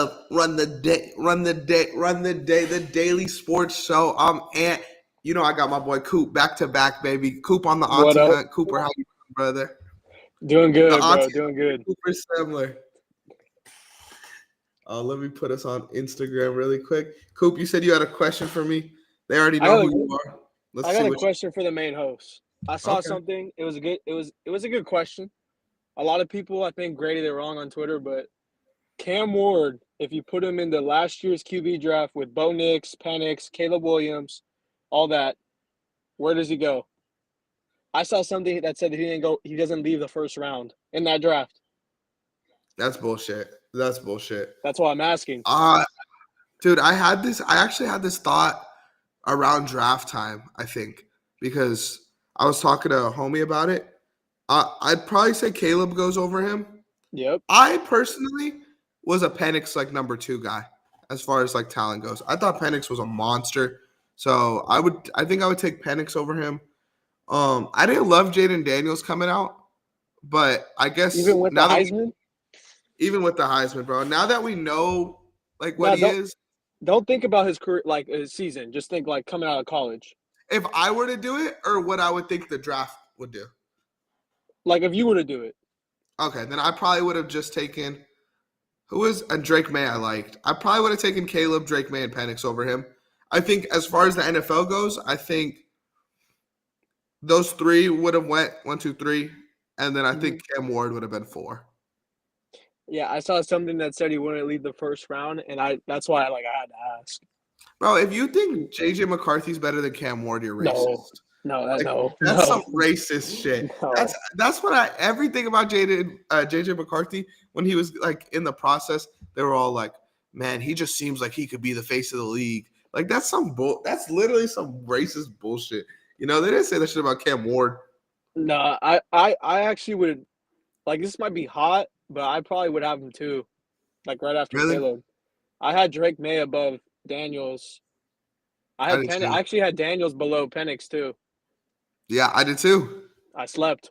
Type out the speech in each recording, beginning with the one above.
of Run the Day, the daily sports show. I'm Ant. You know I got my boy Coop back to back, baby. Coop on the What Auntie up? Hunt. Cooper, how you doing, brother? Doing The good, bro. Auntie Doing good. Cooper Semler. Let me put us on Instagram really quick. Coop, you said you had a question for me. They already know who you are. Let's I see got a what. question for the main host. I saw Okay. something. It was a good question. A lot of people I think graded it wrong on Twitter, but Cam Ward, if you put him in the last year's QB draft with Bo Nix, Penix, Caleb Williams, all that, where does he go? I saw something that said that he doesn't leave the first round in that draft. That's bullshit. That's bullshit. That's why I'm asking. Dude, I actually had this thought around draft time, I think, because I was talking to a homie about it. I'd probably say Caleb goes over him. Yep. I personally was a Penix like number 2 guy as far as like talent goes. I thought Penix was a monster. So I think I would take Penix over him. I didn't love Jaden Daniels coming out, but I guess Even with the Heisman? Even with the Heisman, bro. Now that we know like what he is. Don't think about his career, like his season. Just think like coming out of college. If I were to do it, or what I would think the draft would do. Like if you were to do it. Okay, then I probably would have just taken Drake May I liked. I probably would have taken Caleb, Drake May, and Penix over him. I think as far as the NFL goes, I think those 3 would have went 1, 2, 3, and then I think Cam Ward would have been 4. Yeah, I saw something that said he wouldn't leave the first round, and that's why I had to ask. Bro, if you think JJ McCarthy's better than Cam Ward, you're racist. That's some racist shit. No. That's what everything about JJ McCarthy, when he was like in the process, they were all like, man, he just seems like he could be the face of the league. Like that's literally some racist bullshit. You know, they didn't say that shit about Cam Ward. No, I actually would, like, this might be hot, but I probably would have him too, like right after Caleb. I had Drake May above Daniels. I actually had Daniels below Penix too. Yeah, I did too. I slept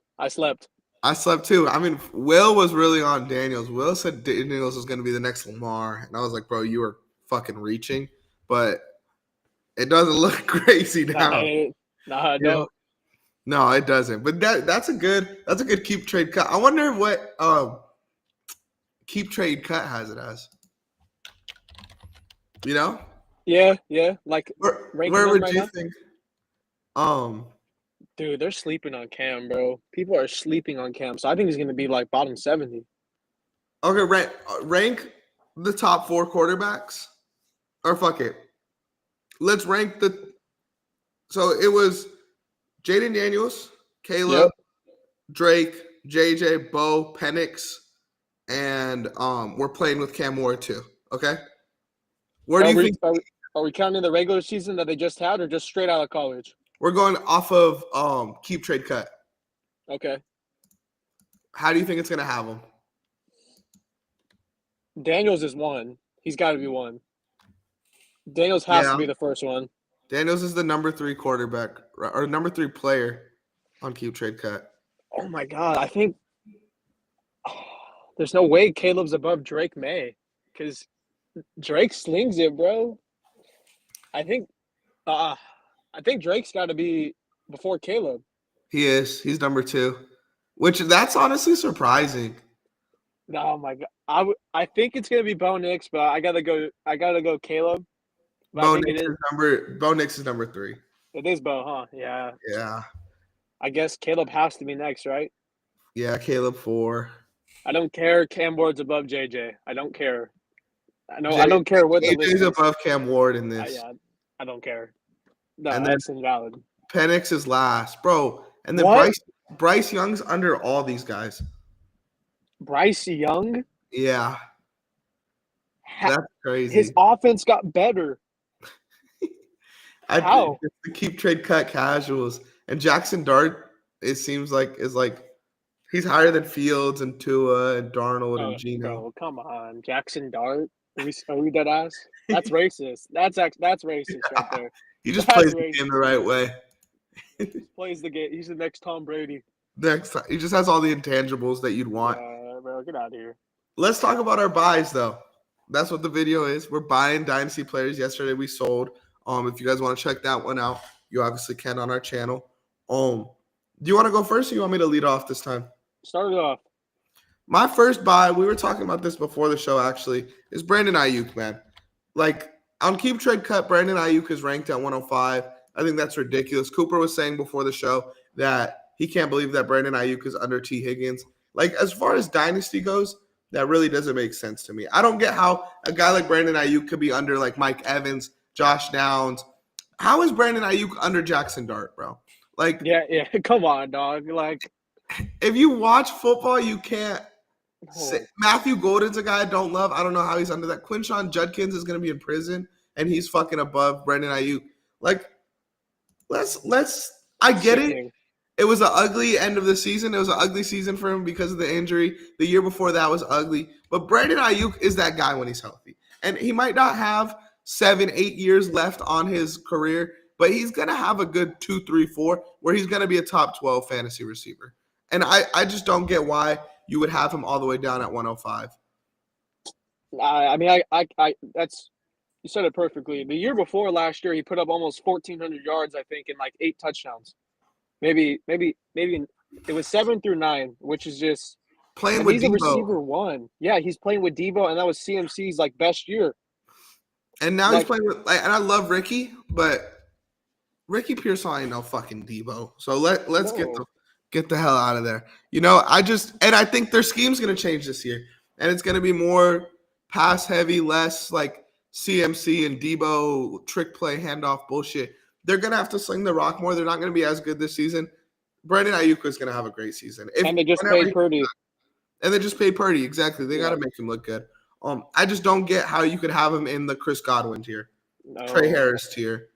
too. I mean, Will was really on Daniels. Will said Daniels was going to be the next Lamar, and I was like, bro, you were fucking reaching, but it doesn't look crazy now. No, no, it doesn't. But that's a good keep trade cut. I wonder what keep trade cut has it as. You know? Yeah. Like where would you think? Dude, they're sleeping on Cam, bro. People are sleeping on Cam, so I think he's going to be like bottom 70. Okay, rank the top 4 quarterbacks, or fuck it. Let's rank So it was Jaden Daniels, Caleb, Drake, JJ, Bo, Penix, and we're playing with Cam Ward too. Okay. Where do you think? Are we counting the regular season that they just had, or just straight out of college? We're going off of keep trade cut. Okay. How do you think it's gonna have them? Daniels is 1. He's got to be 1. Daniels has to be the first one. Daniels is the number 3 quarterback or number 3 player on keep trade cut. Oh my God! I think there's no way Caleb's above Drake May, because Drake slings it, bro. I think Drake's got to be before Caleb. He is. He's number 2, which that's honestly surprising. Oh my God! I think it's gonna be Bo Nix, but I gotta go Caleb. Bo Nix is number 3. It is Bo, huh? Yeah. Yeah. I guess Caleb has to be next, right? Yeah, Caleb 4. I don't care. Cam Ward's above JJ. I don't care. I don't care what the list is. Above Cam Ward in this. I don't care. No, and that's invalid. Penix is last, bro. And then Bryce Young's under all these guys. Bryce Young? Yeah. That's crazy. His offense got better. How? To keep trade cut casuals. And Jackson Dart, it seems like, is like he's higher than Fields and Tua and Darnold and Geno. Bro, come on. Jackson Dart? Are we dead ass? That's racist. That's racist right there. He just plays the game the right way. He plays the game. He's the next Tom Brady. He just has all the intangibles that you'd want. Bro, get out of here. Let's talk about our buys, though. That's what the video is. We're buying Dynasty players. Yesterday we sold. If you guys want to check that one out, you obviously can on our channel. Do you want to go first or you want me to lead off this time? Start it off. My first buy, we were talking about this before the show actually, is Brandon Ayuk, man. Like on Keep Trade Cut, Brandon Ayuk is ranked at 105. I think that's ridiculous. Cooper was saying before the show that he can't believe that Brandon Ayuk is under T. Higgins. Like as far as Dynasty goes, that really doesn't make sense to me. I don't get how a guy like Brandon Ayuk could be under like Mike Evans, Josh Downs. How is Brandon Ayuk under Jackson Dart, bro? Like, Yeah. Come on, dog. Like, if you watch football, you can't. oh, Matthew Golden's a guy I don't love. I don't know how he's under that. Quinshawn Judkins is going to be in prison, and he's fucking above Brandon Ayuk. Like, let's. I get it. It was an ugly end of the season. It was an ugly season for him because of the injury. The year before that was ugly. But Brandon Ayuk is that guy when he's healthy. And he might not have 7-8 years left on his career, but he's going to have a good 2, 3, 4 where he's going to be a top 12 fantasy receiver. And I just don't get why you would have him all the way down at 105. I mean, I that's you said it perfectly. The year before last year, he put up almost 1,400 yards, I think, and like 8 touchdowns. Maybe it was 7 through 9, which is just Playing with he's Debo. a receiver one. Yeah, he's playing with Debo, and that was CMC's like best year. And now he's playing with and I love Ricky, but Ricky Pearsall ain't no fucking Debo. So let's get the hell out of there. I think their scheme's gonna change this year. And it's gonna be more pass heavy, less like CMC and Debo trick play handoff bullshit. They're going to have to sling the rock more. They're not going to be as good this season. Brandon Ayuk is going to have a great season. And they just paid Purdy. And they just paid Purdy, exactly. They got to make him look good. I just don't get how you could have him in the Chris Godwin tier, Trey Harris tier.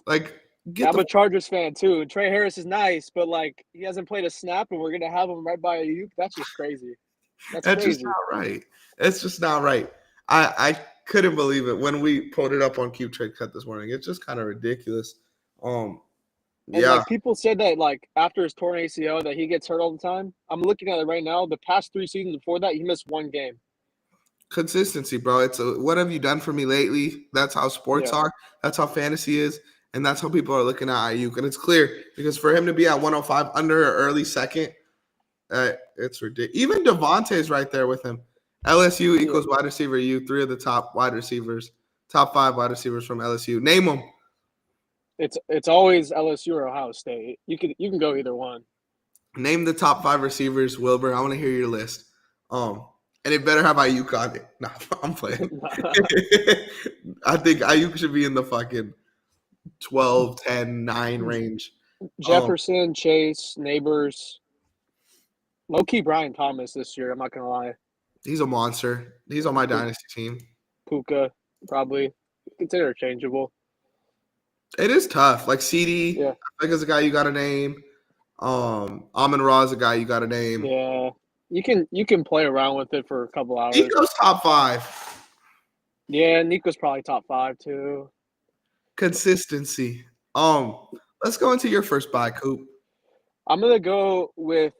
Like, I'm a Chargers fan too. Trey Harris is nice, but like he hasn't played a snap, and we're going to have him right by Ayuk. That's just crazy. That's crazy. Just not right. It's just not right. I couldn't believe it when we pulled it up on Keep Trade Cut this morning. It's just kind of ridiculous. Like people said that like after his torn ACL that he gets hurt all the time. I'm looking at it right now. The past 3 seasons before that, he missed 1 game. Consistency, bro. It's what have you done for me lately? That's how sports are. That's how fantasy is, and that's how people are looking at Ayuk. And it's clear because for him to be at 105 under an early second, it's ridiculous. Even Devontae's right there with him. LSU equals wide receiver U. 3 of the top wide receivers, top 5 wide receivers from LSU. Name them. It's always LSU or Ohio State. You can go either one. Name the top 5 receivers, Wilbur. I want to hear your list. And it better have Ayuk on it. Nah, I'm playing. I think Ayuk should be in the fucking 12, 10, 9 range. Jefferson, Chase, Neighbors. Low-key Brian Thomas this year, I'm not going to lie. He's a monster. He's on my Dynasty team. Puka, probably. It's interchangeable. It is tough. Like CD, I think is a guy you got to name. Amon-Ra is a guy you got to name. Yeah. You can play around with it for a couple hours. Nico's top 5. Yeah, Nico's probably top 5 too. Consistency. Let's go into your first buy, Coop. I'm gonna go with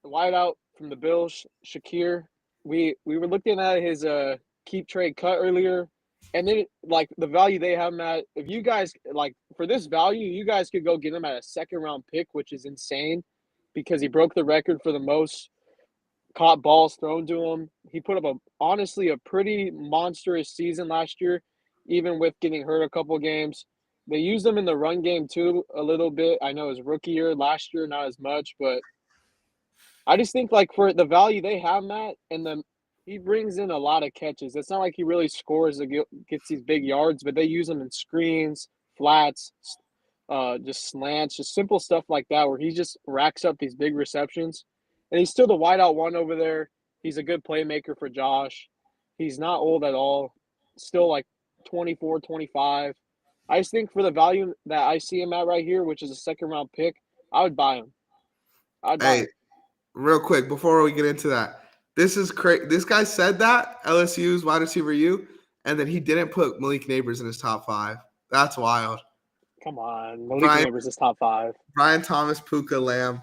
the wideout from the Bills, Shakir. We were looking at his Keep Trade Cut earlier, and then like the value they have him at. If you guys like for this value, you guys could go get him at a 2nd round pick, which is insane because he broke the record for the most caught balls thrown to him. He put up honestly a pretty monstrous season last year, even with getting hurt a couple games. They used him in the run game too a little bit. I know his rookie year, last year, not as much, but I just think like for the value they have Matt, and he brings in a lot of catches. It's not like he really scores or gets these big yards, but they use him in screens, flats, just slants, just simple stuff like that where he just racks up these big receptions. And he's still the wideout one over there. He's a good playmaker for Josh. He's not old at all. Still like 24, 25. I just think for the value that I see him at right here, which is a 2nd round pick, I would buy him. Real quick, before we get into that, this is crazy. This guy said that, LSU's wide receiver U, and then he didn't put Malik Neighbors in his top 5. That's wild. Come on. Malik Neighbors is top 5. Brian Thomas, Puka, Lamb.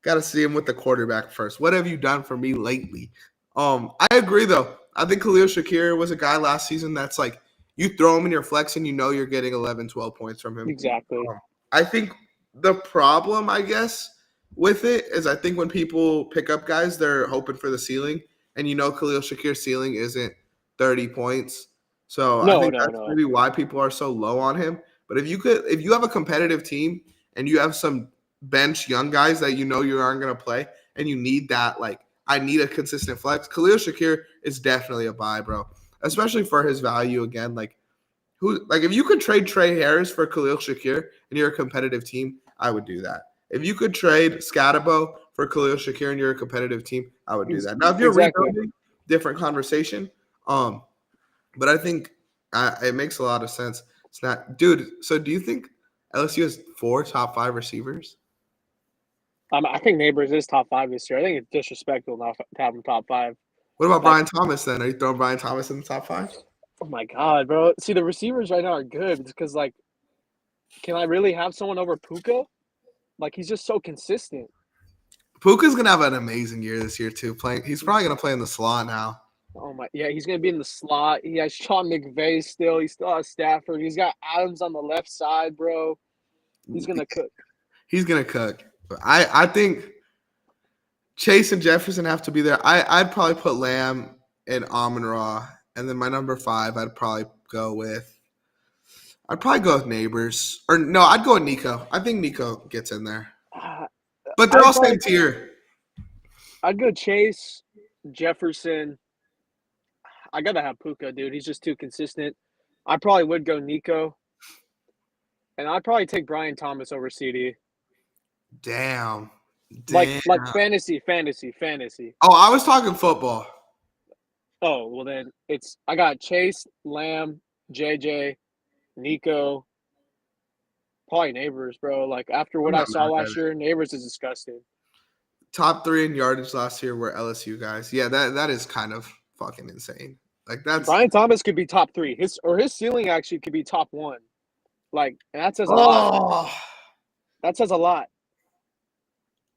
Got to see him with the quarterback first. What have you done for me lately? I agree, though. I think Khalil Shakir was a guy last season that's like you throw him in your flex and you know you're getting 11, 12 points from him. Exactly. I think the problem, I guess, with it is I think when people pick up guys, they're hoping for the ceiling. And you know Khalil Shakir's ceiling isn't 30 points. So I think that's No. maybe why people are so low on him. But if you have a competitive team and you have some bench young guys that you know you aren't going to play and you need that, like, I need a consistent flex, Khalil Shakir is definitely a buy, bro. Especially for his value again. Like if you could trade Trey Harris for Khalil Shakir and you're a competitive team, I would do that. If you could trade Scatabo for Khalil Shakir and you're a competitive team, I would do that. Now, if you're rebuilding, different conversation. But I think it makes a lot of sense. It's not, dude. So, do you think LSU has 4 top 5 receivers? I think Neighbors is top 5 this year. I think it's disrespectful not to have him top 5. What about Brian Thomas then? Are you throwing Brian Thomas in the top 5? Oh my God, bro! See, the receivers right now are good because, like, can I really have someone over Puka? Like, he's just so consistent. Puka's gonna have an amazing year this year too. He's probably gonna play in the slot now. Oh my, yeah, he's gonna be in the slot. He has Sean McVay still. He still has Stafford. He's got Adams on the left side, bro. He's gonna cook. He's gonna cook. I think Chase and Jefferson have to be there. I'd probably put Lamb and Amon-Ra, and then my number 5, I'd probably go with Neighbors. Or no, I'd go with Nico. I think Nico gets in there. But they're all same tier. I'd go Chase, Jefferson. I gotta have Puka, dude. He's just too consistent. I probably would go Nico. And I'd probably take Brian Thomas over CD. Damn. Like fantasy. Oh, I was talking football. Oh, well then I got Chase, Lamb, JJ, Nico, probably Neighbors, bro. Like after what I saw last year, Neighbors is disgusting. Top 3 in yardage last year were LSU guys. Yeah, that is kind of fucking insane. Like that's Brian Thomas could be top 3. His ceiling actually could be top 1. Like, and that says a lot. That says a lot.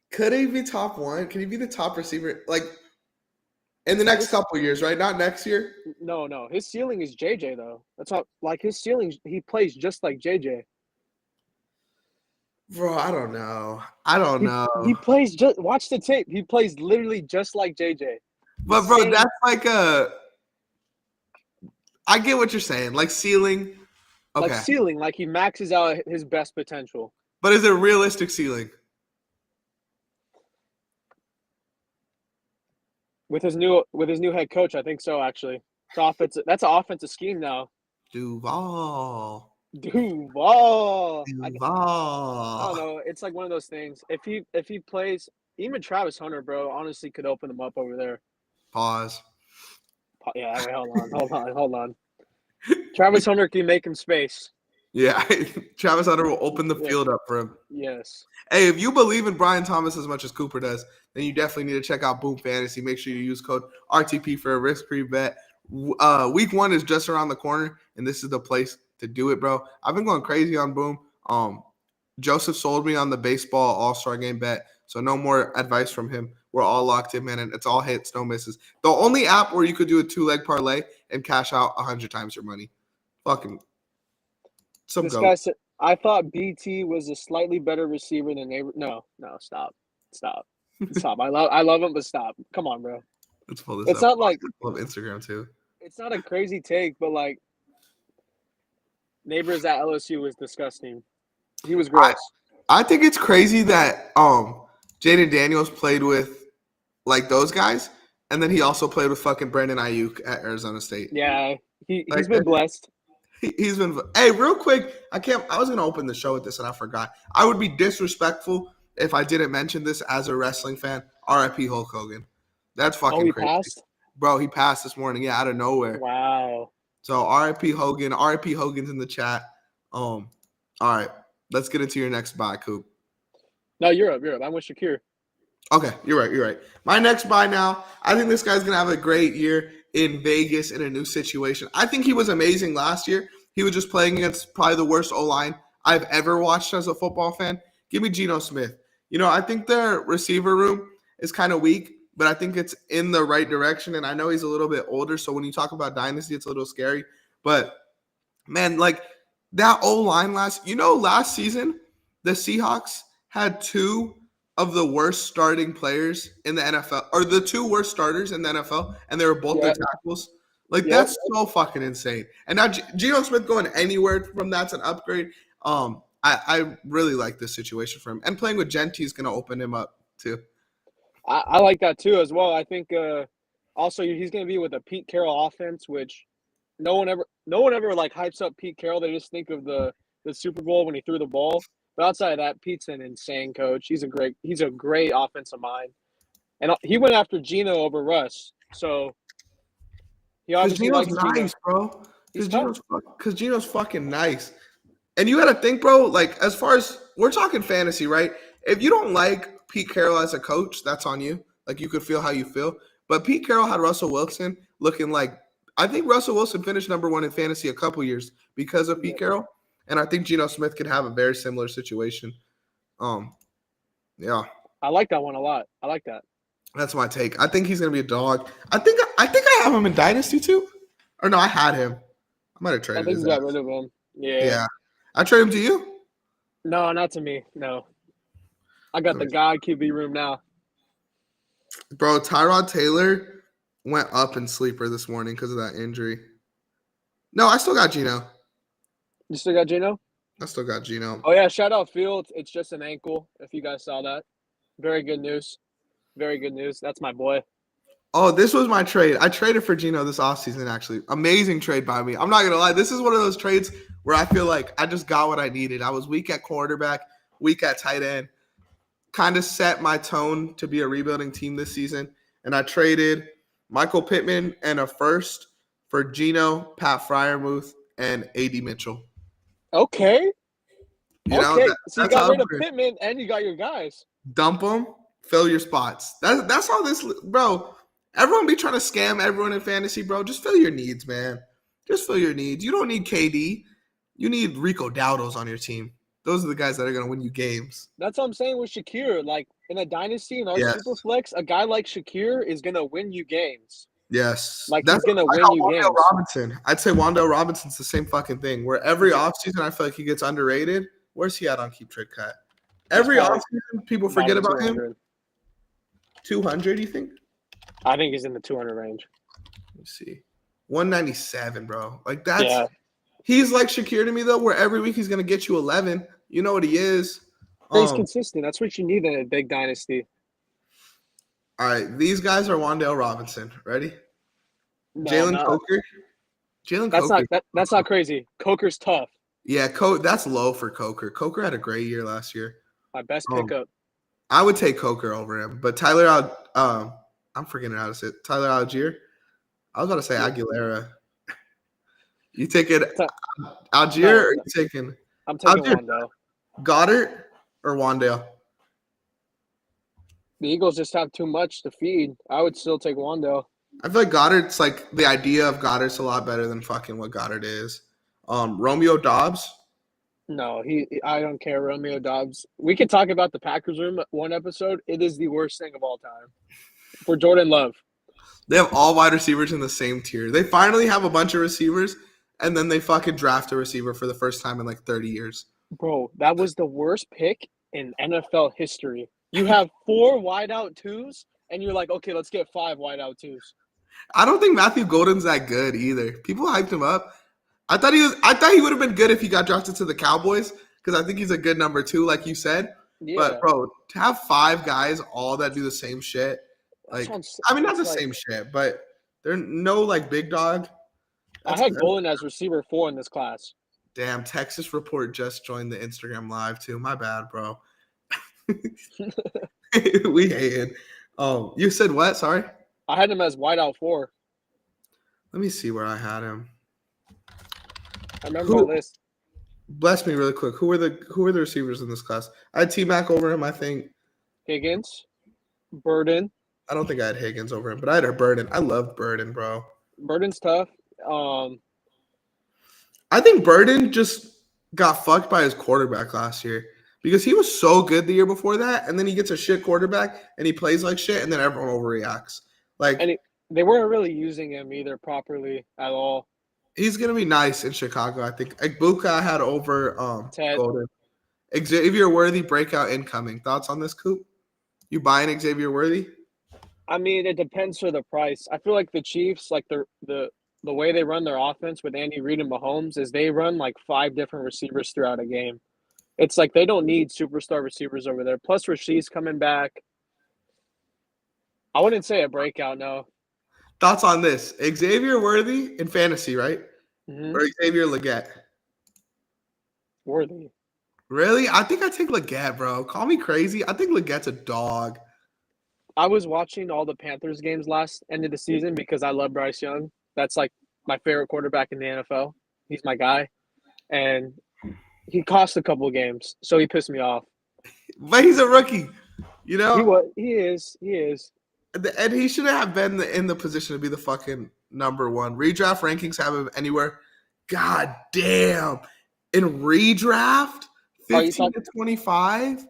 Could he be top 1? Can he be the top receiver? Like in the next couple years, right? Not next year. No. His ceiling is JJ though. That's not like his ceiling. He plays just like JJ. Bro, I don't know. He plays just. Watch the tape. He plays literally just like JJ. But bro, that's like I get what you're saying. Like ceiling. Okay. Like ceiling, like he maxes out his best potential. But is it a realistic ceiling? With his new head coach, I think so. Actually, that's an offensive scheme now. Duval. I don't know. It's like one of those things. If he plays, even Travis Hunter, bro, honestly could open them up over there. Pause. Yeah, wait, hold on. Travis Hunter can make him space. Yeah, Travis Hunter will open the field up for him. Yes. Hey, if you believe in Brian Thomas as much as Cooper does, then you definitely need to check out Boom Fantasy. Make sure you use code RTP for a risk-free bet. Week 1 is just around the corner, and this is the place to do it, bro. I've been going crazy on Boom. Joseph sold me on the baseball all-star game bet, so no more advice from him. We're all locked in, man, and it's all hits, no misses. The only app where you could do a 2-leg parlay and cash out 100 times your money. Fucking this guy said, I thought BT was a slightly better receiver than Neighbor. No, stop. I love him, but stop. Come on, bro. Let's pull this it's up. Not like I love Instagram too. It's not a crazy take, but like Neighbors at LSU was disgusting. He was gross. I think it's crazy that Jaden Daniels played with like those guys, and then he also played with fucking Brandon Ayuk at Arizona State. Yeah, he's been blessed. He's been. Hey, real quick, I was gonna open the show with this and I forgot. I would be disrespectful if I didn't mention this as a wrestling fan. R.I.P. Hulk Hogan. That's fucking crazy. Passed? Bro, he passed this morning. Yeah, out of nowhere. Wow. So R.I.P. Hogan. R.I.P. Hogan's in the chat. All right, let's get into your next buy, Coop. No, you're up. I'm with Shakir. Okay, you're right. My next buy now, I think this guy's going to have a great year in Vegas in a new situation. I think he was amazing last year. He was just playing against probably the worst O-line I've ever watched as a football fan. Give me Geno Smith. I think their receiver room is kind of weak, but I think it's in the right direction. And I know he's a little bit older, so when you talk about Dynasty, it's a little scary. But man, like that O-line last season, the Seahawks had two of the worst starting players in the NFL, or the two worst starters in the NFL, and they were both their Yeah. tackles. Like Yep. that's so fucking insane. And now Geno Smith going anywhere from that's an upgrade. I really like this situation for him, and playing with Genti is going to open him up too. I like that too as well. I think also he's going to be with a Pete Carroll offense, which no one ever like hypes up Pete Carroll. They just think of the Super Bowl when he threw the ball. But outside of that, Pete's an insane coach. He's a great offensive mind, and he went after Geno over Russ. So he obviously likes nice, bro. Because He's Geno's fucking nice. And you got to think, bro, like as far as we're talking fantasy, right? If you don't like Pete Carroll as a coach, that's on you. Like you could feel how you feel. But Pete Carroll had Russell Wilson looking like I think Russell Wilson finished number one in fantasy a couple years because of Pete Carroll. And I think Geno Smith could have a very similar situation. Yeah. I like that one a lot. I like that. That's my take. I think he's gonna be a dog. I think I have him in Dynasty too. Or no, I had him. I might have traded I think his you got ass. rid of him. Yeah. I traded him to you? No, not to me. No. I got the God QB room now. Bro, Tyrod Taylor went up in sleeper this morning because of that injury. No, I still got Geno. You still got Geno? I still got Geno. Oh, yeah. Shout out Fields. It's just an ankle, if you guys saw that. Very good news. Very good news. That's my boy. Oh, this was my trade. I traded for Geno this offseason, actually. Amazing trade by me. I'm not going to lie. This is one of those trades where I feel like I just got what I needed. I was weak at quarterback, weak at tight end. Kind of set my tone to be a rebuilding team this season. And I traded Michael Pittman and a first for Geno, Pat Freiermuth, and A.D. Mitchell. Okay. So you got rid of Pittman and you got your guys. Dump them, fill your spots. That's all this, bro. Everyone be trying to scam everyone in fantasy, bro. Just fill your needs, man. Just fill your needs. You don't need KD. You need Rico Dowdles on your team. Those are the guys that are going to win you games. That's what I'm saying with Shakir. Like, in a dynasty, in our super flex, a guy like Shakir is going to win you games. Yes. Like, he's going to win you games. Robinson. I'd say Wan'Dale Robinson's the same fucking thing. Where every offseason, I feel like he gets underrated. Where's he at on Keep Trade Cut? Every offseason, people forget about him. 200, you think? I think he's in the 200 range. Let me see. 197, bro. Like, that's he's like Shakir to me, though, where every week he's going to get you 11. You know what he is. He's consistent. That's what you need in a big dynasty. All right. These guys are Wan'Dale Robinson. Ready? No, Jalen Coker. That's not crazy. Coker's tough. Yeah, that's low for Coker. Coker had a great year last year. My best pickup. I would take Coker over him, but I'm forgetting how to say it. Tyler Algier. I was about to say Aguilera. You taking Algier or you taking? I'm taking Wan'Dale. Goddard or Wan'Dale? The Eagles just have too much to feed. I would still take Wan'Dale. I feel like Goddard's like the idea of Goddard's a lot better than fucking what Goddard is. Romeo Dobbs. No, I don't care. Romeo Dobbs. We could talk about the Packers room one episode. It is the worst thing of all time. For Jordan Love. They have all wide receivers in the same tier. They finally have a bunch of receivers, and then they fucking draft a receiver for the first time in like 30 years. Bro, that was the worst pick in NFL history. You have 4 wideout twos, and you're like, okay, let's get 5 wideout twos. I don't think Matthew Golden's that good either. People hyped him up. I thought he would have been good if he got drafted to the Cowboys because I think he's a good number 2, like you said. Yeah. But bro, to have 5 guys all that do the same shit, like I mean not the same shit, but they're no like big dog. I had Golden as receiver 4 in this class. Damn, Texas Report just joined the Instagram live too. My bad, bro. We hated. Oh, you said what? Sorry. I had him as wideout 4. Let me see where I had him. I remember my list. Bless me really quick. Who are the receivers in this class? I had T-Mac over him, I think. Higgins. Burden. I don't think I had Higgins over him, but I had a Burden. I love Burden, bro. Burden's tough. I think Burden just got fucked by his quarterback last year. because he was so good the year before that, and then he gets a shit quarterback and he plays like shit, and then everyone overreacts. Like And they weren't really using him either properly at all. he's gonna be nice in Chicago, I think. Buka had over Ted, Golden. Xavier Worthy breakout incoming. Thoughts on this, Coop? You buying Xavier Worthy? I mean, it depends for the price. I feel like the Chiefs, like the way they run their offense with Andy Reid and Mahomes, is they run like 5 different receivers throughout a game. It's like they don't need superstar receivers over there. Plus, Rasheed's coming back. I wouldn't say a breakout, no. Thoughts on this? Xavier Worthy in fantasy, right? Mm-hmm. Or Xavier Leggett? Worthy. Really? I think I take Leggett, bro. Call me crazy. I think Leggett's a dog. I was watching all the Panthers games last end of the season because I love Bryce Young. That's like my favorite quarterback in the NFL. He's my guy. And he cost a couple games, so he pissed me off. But he's a rookie, you He know? was. He is. And he shouldn't have been in the position to be the fucking number one. Redraft rankings have him anywhere. God damn. In redraft, Are you 15 to 25?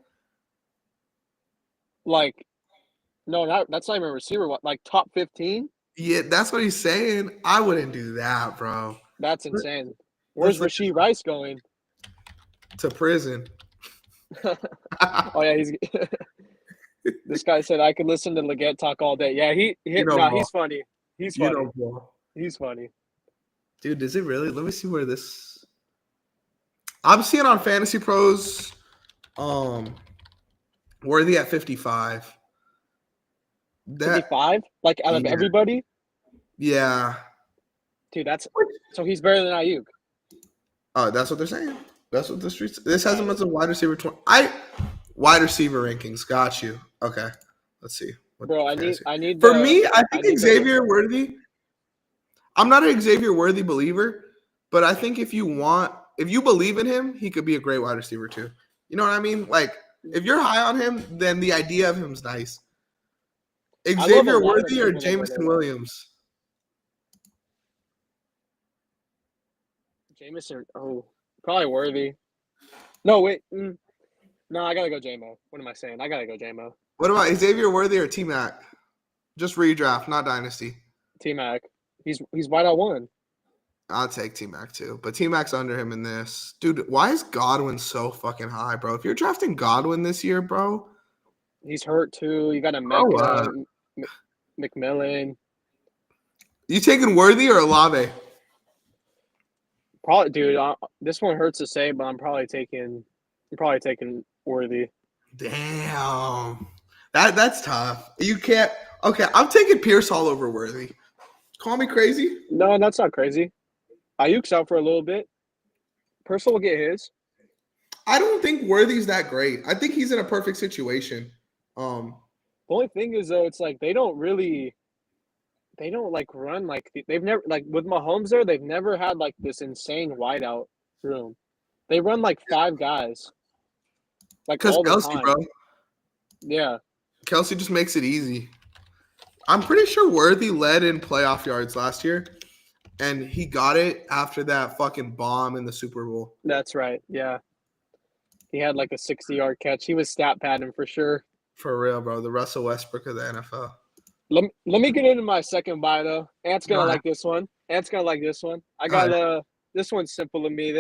like? No, that's not even a receiver. Like top 15? Yeah, that's what he's saying. I wouldn't do that, bro. That's insane. Where's Let's Rasheed Rice going? to prison. Oh yeah, he's. This guy said I could listen to Leggett talk all day. Yeah, he's funny. He's You funny. know, bro. He's funny. Dude, is it really? Let me see where this. I'm seeing on Fantasy Pros, Worthy at 55. That 55? Like out of Yeah. everybody? yeah. Dude, so he's better than Ayuk. Oh, that's what they're saying. That's what the streets. This has him as a wide receiver 20. Wide receiver rankings. Got you. Okay. Let's see. Bro, I need For me, I think need Xavier Worthy. I'm not an Xavier Worthy believer, but I think if you believe in him, he could be a great wide receiver too. You know what I mean? Like, if you're high on him, then the idea of him's nice. love a Xavier lot of Worthy or people that go Jameson there. Williams? Jameson. Oh, probably Worthy. No, wait. No, I gotta go J-Mo. What am I saying? I gotta go J-Mo. What about Xavier Worthy or T-Mac? Just redraft, not dynasty. T-Mac. He's wide out one. I'll take T-Mac too, but T-Mac's under him in this. Dude, why is Godwin so fucking high, bro? If you're drafting Godwin this year, bro. He's hurt too. You got a Grow up. McMillan. You taking Worthy or Olave? Probably, dude. This one hurts to say, but I'm probably taking Worthy. Damn. That's tough. You can't. Okay, I'm taking Pierce all over Worthy. Call me crazy. No, that's not crazy. Ayuk's out for a little bit. Purcell will get his. I don't think Worthy's that great. I think he's in a perfect situation. The only thing is though, it's like they don't like run like they've never like with Mahomes there. They've never had like this insane wideout room. They run like 5 guys, like Because all the Kelsey, time. bro. Yeah, Kelsey just makes it easy. I'm pretty sure Worthy led in playoff yards last year, and he got it after that fucking bomb in the Super Bowl. that's right. Yeah, he had like a 60-yard catch. He was stat padding for sure. For real, bro. The Russell Westbrook of the NFL. Let me get into my second buy though. Ant's gonna Go like this one. I got this one's simple to me.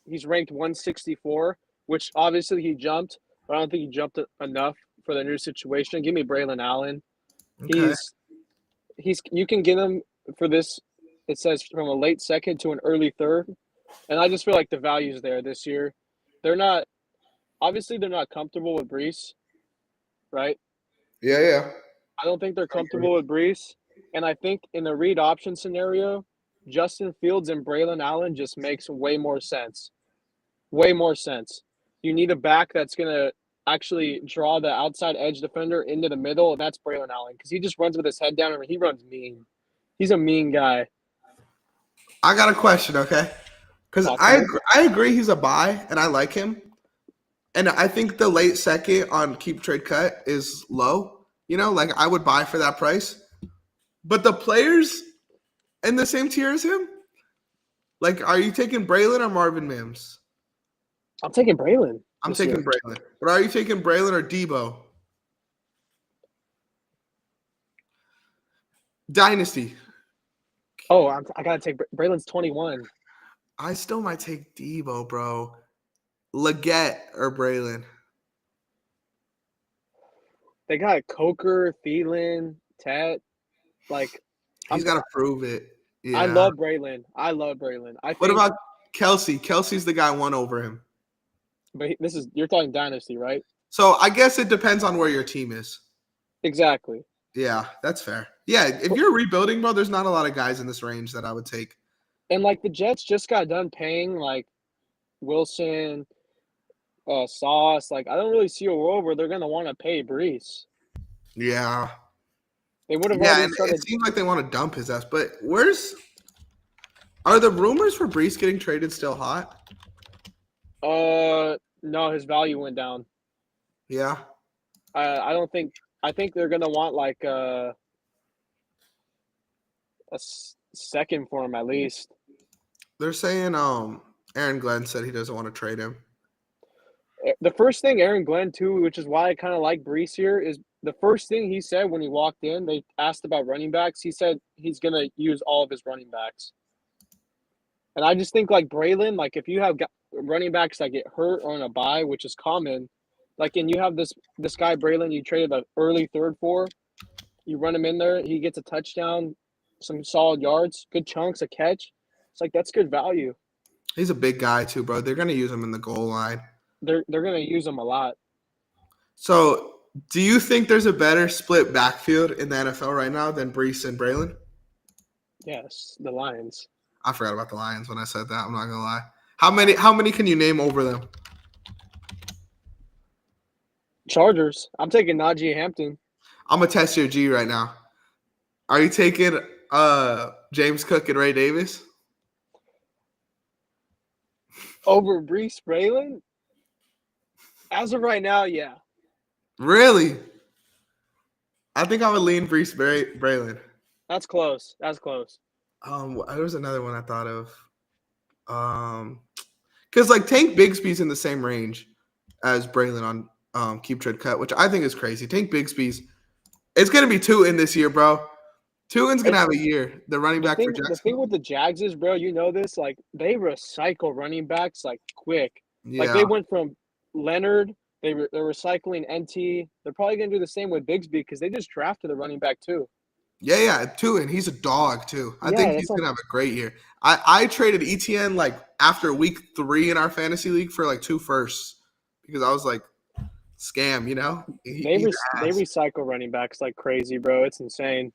He's ranked 164, which obviously he jumped, but I don't think he jumped enough for the new situation. Give me Braylon Allen. Okay. You can get him for this. It says from a late second to an early third, and I just feel like the value's there this year. They're not comfortable with Brees, right? Yeah. I don't think they're comfortable with Brees, and I think in the read option scenario, Justin Fields and Braylon Allen just makes way more sense. Way more sense. You need a back that's gonna actually draw the outside edge defender into the middle, and that's Braylon Allen because he just runs with his head down and he runs mean. He's a mean guy. I got a question, okay? Because I agree he's a buy, and I like him. And I think the late second on keep trade cut is low. You know, like I would buy for that price. But the players in the same tier as him, like, are you taking Braylon or Marvin Mims? I'm taking Braylon. I'm this taking year. Braylon. But are you taking Braylon or Debo? Dynasty. Oh, I gotta take Braylon's 21. I still might take Debo, bro. Leggett or Braylon. They got Coker, Thielen, Tet. Like, He's got to prove it. I Yeah. love Braylon. I What think, about Kelsey? Kelsey's the guy one over him. but you're talking Dynasty, right? So I guess it depends on where your team is. Exactly. Yeah, that's fair. Yeah, if you're rebuilding, bro, there's not a lot of guys in this range that I would take. And like the Jets just got done paying like Wilson, Sauce. Like I don't really see a world where they're gonna want to pay Brees. Yeah. They would have Yeah, already and it started. seems like they want to dump his ass. But are the rumors for Brees getting traded still hot? No, his value went down. Yeah. I don't think. I think they're gonna want like second for him at least. They're saying Aaron Glenn said he doesn't want to trade him. The first thing Aaron Glenn too, which is why I kind of like Brees here, is the first thing he said when he walked in. They asked about running backs. He said he's gonna use all of his running backs. And I just think like Braylon, like if you have running backs that get hurt or on a bye, which is common, like and you have this guy Braylon you traded the early third for, you run him in there, he gets a touchdown, some solid yards, good chunks, a catch. It's like that's good value. He's a big guy too, bro. They're gonna use him in the goal line. They're gonna use him a lot. So, do you think there's a better split backfield in the NFL right now than Brees and Braylon? Yes, the Lions. I forgot about the Lions when I said that. I'm not gonna lie. How many can you name over them? Chargers. I'm taking Najee Hampton. I'm gonna test your G right now. Are you taking James Cook and Ray Davis? Over Brees Braylon? As of right now, yeah. Really? I think I would lean Brees Braylon. That's close. That's close. There was another one I thought of. Because like Tank Bigsby's in the same range as Braylon on Keep Trade Cut, which I think is crazy. Tank Bigsby's it's gonna be Tuin this year, bro. Tuin's gonna have a year. The running back for Jacksonville. The thing with the Jags is, bro, you know this, like they recycle running backs like quick. Yeah. Like they went from Leonard, they're recycling NT. They're probably gonna do the same with Bigsby because they just drafted a running back too. Yeah, Tuin. He's a dog too. I think he's gonna have a great year. I traded ETN like after week 3 in our fantasy league for like 2 firsts because I was like, scam, you know? They recycle running backs like crazy, bro. It's insane.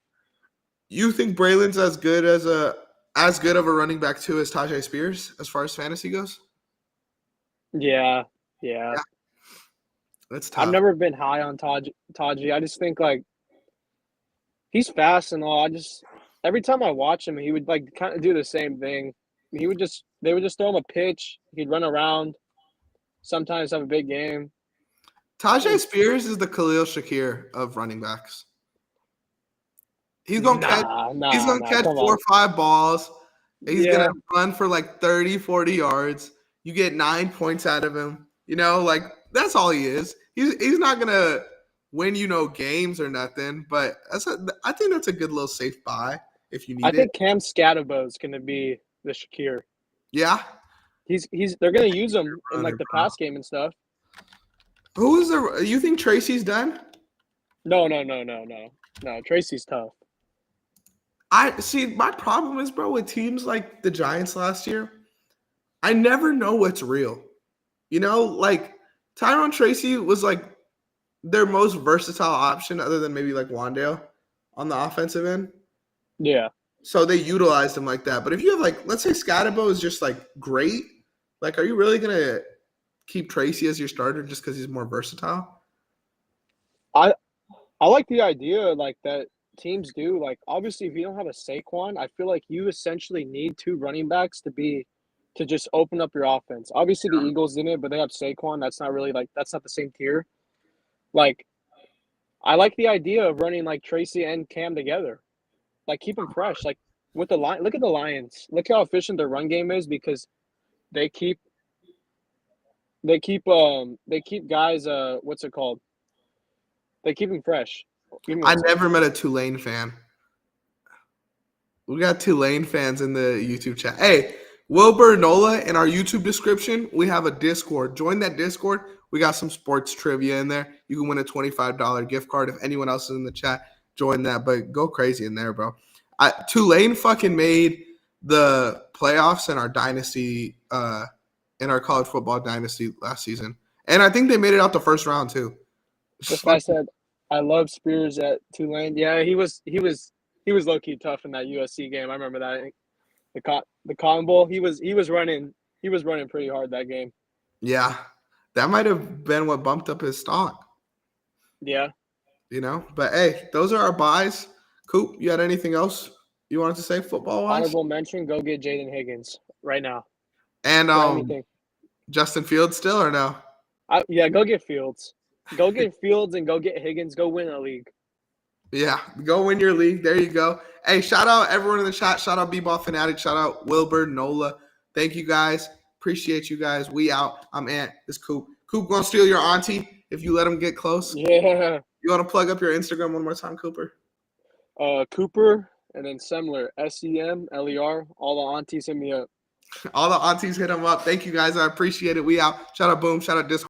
You think Braylon's as good of a running back too as Tajay Spears as far as fantasy goes? Yeah. That's tough. I've never been high on Tajay. I just think like he's fast and all. Every time I watch him, he would like kind of do the same thing. They would just throw him a pitch. He'd run around. Sometimes have a big game. Tajay Spears is the Khalil Shakir of running backs. He's gonna catch 4 or 5 balls. He's gonna run for like 30, 40 yards. You get 9 points out of him. You know, like that's all he is. He's not gonna win games or nothing. But I think that's a good little safe buy if you need it. I think Cam Scatterbo is gonna be the Shakir. Yeah. They're gonna use him in like the pass game and stuff. You think Tracy's done? No. Tracy's tough. I see. My problem is, bro, with teams like the Giants last year, I never know what's real. You know, like Tyrone Tracy was like their most versatile option, other than maybe like Wandale on the offensive end. Yeah. So they utilized him like that. But if you have like, let's say Scatterbo is just like great, like, are you really gonna keep Tracy as your starter just because he's more versatile? I like the idea like that. Teams do, like, obviously if you don't have a Saquon, I feel like you essentially need 2 running backs to just open up your offense. Obviously the Eagles didn't, but they have Saquon. That's not really like that's not the same tier. Like I like the idea of running like Tracy and Cam together. Like keep them fresh. Like with the line, look at the Lions. Look how efficient their run game is because they keep They keep guys what's it called? They keep them fresh. Even I with never met a Tulane fan. We got Tulane fans in the YouTube chat. Hey, Wilbur Nola, in our YouTube description, we have a Discord. Join that Discord. We got some sports trivia in there. You can win a $25 gift card. If anyone else is in the chat, join that. But go crazy in there, bro. Tulane fucking made the playoffs in our dynasty, in our college football dynasty last season. And I think they made it out the first round too. this guy said, "I love Spears at Tulane." Yeah, he was low key tough in that USC game. I remember that the Cotton Bowl. He was running pretty hard that game. Yeah, that might have been what bumped up his stock. Yeah. But hey, those are our buys. Coop, you had anything else you wanted to say football wise? Honorable mention: go get Jaden Higgins right now And for anything. Justin Fields still or no? Yeah, go get Fields. Go get Fields and go get Higgins. Go win a league. Yeah, go win your league. There you go. Hey, shout out everyone in the chat. Shout out B-Ball Fanatic. Shout out Wilbur, Nola. Thank you guys. Appreciate you guys. We out. I'm Ant. This Coop. Coop gonna steal your auntie if you let him get close. Yeah. You want to plug up your Instagram one more time, Cooper? Cooper and then Semler, Semler. All the aunties hit me up. All the aunties hit him up. Thank you guys. I appreciate it. We out. Shout out Boom. Shout out Discord.